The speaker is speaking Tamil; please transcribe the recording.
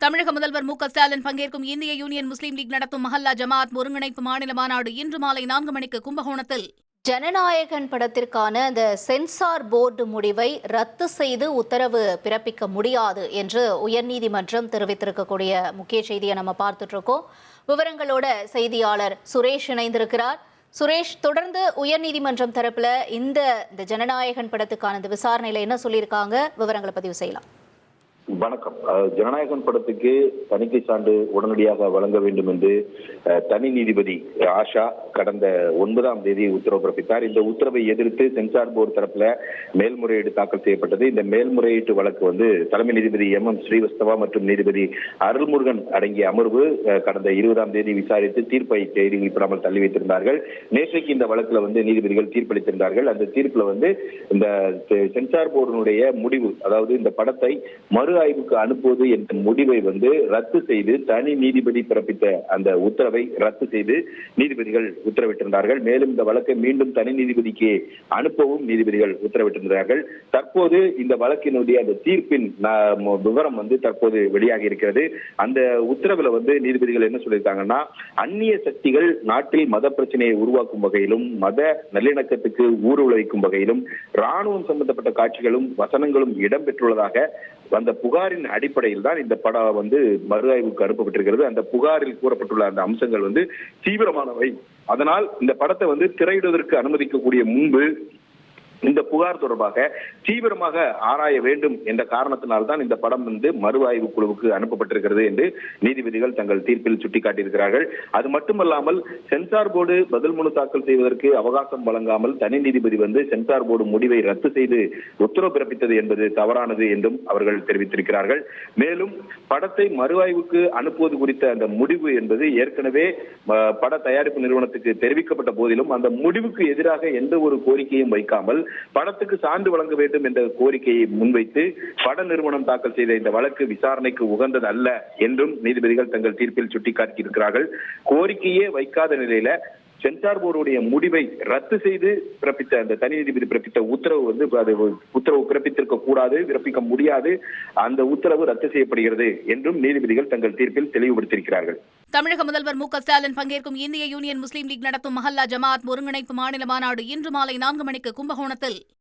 தமிழக முதல்வர் மு.க.ஸ்டாலின் பங்கேற்கும் இந்திய யூனியன் முஸ்லீம் லீக் நடத்தும் மஹல்லா ஜமாத் ஒருங்கிணைப்பு மாநில மாநாடு இன்று மாலை 4 மணிக்கு கும்பகோணத்தில். ஜனநாயகன் படத்திற்கான அந்த சென்சார் போர்டு முடிவை ரத்து செய்து உத்தரவு பிறப்பிக்க முடியாது என்று உயர்நீதிமன்றம் தெரிவித்திருக்கக்கூடிய முக்கிய செய்தியை நம்ம பார்த்துட்டு இருக்கோம். விவரங்களோட செய்தியாளர் சுரேஷ் இணைந்திருக்கிறார். சுரேஷ், தொடர்ந்து உயர்நீதிமன்றம் தரப்புல இந்த ஜனநாயகன் படத்துக்கான இந்த விசாரணையில என்ன சொல்லியிருக்காங்க, விவரங்களை பதிவு செய்யலாம். வணக்கம். ஜனநாயகன் படத்துக்கு தணிக்கை சான்று உடனடியாக வழங்க வேண்டும் என்று தனி நீதிபதி ஆஷா கடந்த 9ஆம் தேதி உத்தரவு பிறப்பித்தார். இந்த உத்தரவை எதிர்த்து சென்சார் போர்டு தரப்புல மேல்முறையீடு தாக்கல் செய்யப்பட்டது. இந்த மேல்முறையீட்டு வழக்கு தலைமை நீதிபதி MM ஸ்ரீவஸ்தவா மற்றும் நீதிபதி அருள்முருகன் அடங்கிய அமர்வு கடந்த 20ஆம் தேதி விசாரித்து தீர்ப்பை தெரிவிக்காமல் தள்ளி வைத்திருந்தார்கள். நேற்றைக்கு இந்த வழக்குல நீதிபதிகள் தீர்ப்பளித்திருந்தார்கள். அந்த தீர்ப்புல இந்த சென்சார் போர்டினுடைய முடிவு, அதாவது இந்த படத்தை மறு ஆய்வுக்கு அனுப்புவது என்ற முடிவை ரத்து செய்து தனி நீதிபதி பிறப்பித்த அந்த உத்தரவை ரத்து செய்து நீதிபதிகள் உத்தரவிட்டிருந்தார்கள். மேலும் இந்த வழக்கை மீண்டும் தனி நீதிபதிக்கு அனுப்பவும் நீதிபதிகள் உத்தரவிட்டிருந்தார்கள். தற்போது இந்த வழக்கினுடைய அந்த தீர்ப்பின் விவரம் தற்போது வெளியாகி இருக்கிறது. அந்த உத்தரவுல நீதிபதிகள் என்ன சொல்லியிருக்காங்கன்னா, அந்நிய சக்திகள் நாட்டில் மத பிரச்சனையை உருவாக்கும் வகையிலும் மத நல்லிணக்கத்துக்கு ஊர்வலைக்கும் வகையிலும் ராணுவம் சம்பந்தப்பட்ட காட்சிகளும் வசனங்களும் இடம்பெற்றுள்ளதாக அந்த புகாரின் அடிப்படையில் தான் இந்த படம் மறு ஆய்வுக்கு அனுப்பப்பட்டிருக்கிறது. அந்த புகாரில் கூறப்பட்டுள்ள அந்த அம்சங்கள் தீவிரமானவை. அதனால் இந்த படத்தை திரையிடுவதற்கு அனுமதிக்கக்கூடிய முன்பு இந்த புகார் தொடர்பாக தீவிரமாக ஆராய வேண்டும் என்ற காரணத்தினால்தான் இந்த படம் மறு ஆய்வு குழுவுக்கு அனுப்பப்பட்டிருக்கிறது என்று நீதிபதிகள் தங்கள் தீர்ப்பில் சுட்டிக்காட்டியிருக்கிறார்கள். அது மட்டுமல்லாமல் சென்சார் போர்டு பதில் மனு தாக்கல் செய்வதற்கு அவகாசம் வழங்காமல் தனி நீதிபதி சென்சார் போர்டு முடிவை ரத்து செய்து உத்தரவு பிறப்பித்தது என்பது தவறானது என்றும் அவர்கள் தெரிவித்திருக்கிறார்கள். மேலும் படத்தை மறு ஆய்வுக்கு அனுப்புவது குறித்த அந்த முடிவு என்பது ஏற்கனவே பட தயாரிப்பு நிறுவனத்துக்கு தெரிவிக்கப்பட்ட போதிலும் அந்த முடிவுக்கு எதிராக எந்த ஒரு கோரிக்கையும் வைக்காமல் படத்துக்கு சான்று வழங்க வேண்டும் என்ற கோரிக்கையை முன்வைத்து பட நிறுவனம் தாக்கல் செய்த இந்த வழக்கு விசாரணைக்கு உகந்தது அல்ல என்றும் நீதிபதிகள் தங்கள் தீர்ப்பில் சுட்டிக்காட்டியிருக்கிறார்கள். கோரிக்கையே வைக்காத நிலையில சென்சார் போர்டுடைய முடிவை ரத்து செய்து பிறப்பித்த அந்த தனி நீதிபதி பிறப்பித்த உத்தரவு உத்தரவு பிறப்பித்திருக்க கூடாது, பிறப்பிக்க முடியாது, அந்த உத்தரவு ரத்து செய்யப்படுகிறது என்றும் நீதிபதிகள் தங்கள் தீர்ப்பில் தெளிவுபடுத்தியிருக்கிறார்கள். தமிழக முதல்வர் மு.க.ஸ்டாலின் பங்கேற்கும் இந்திய யூனியன் முஸ்லீம் லீக் நடத்தும் மஹல்லா ஜமாத் ஒருங்கிணைப்பு மாநில மாநாடு இன்று மாலை 4 மணிக்கு கும்பகோணத்தில்.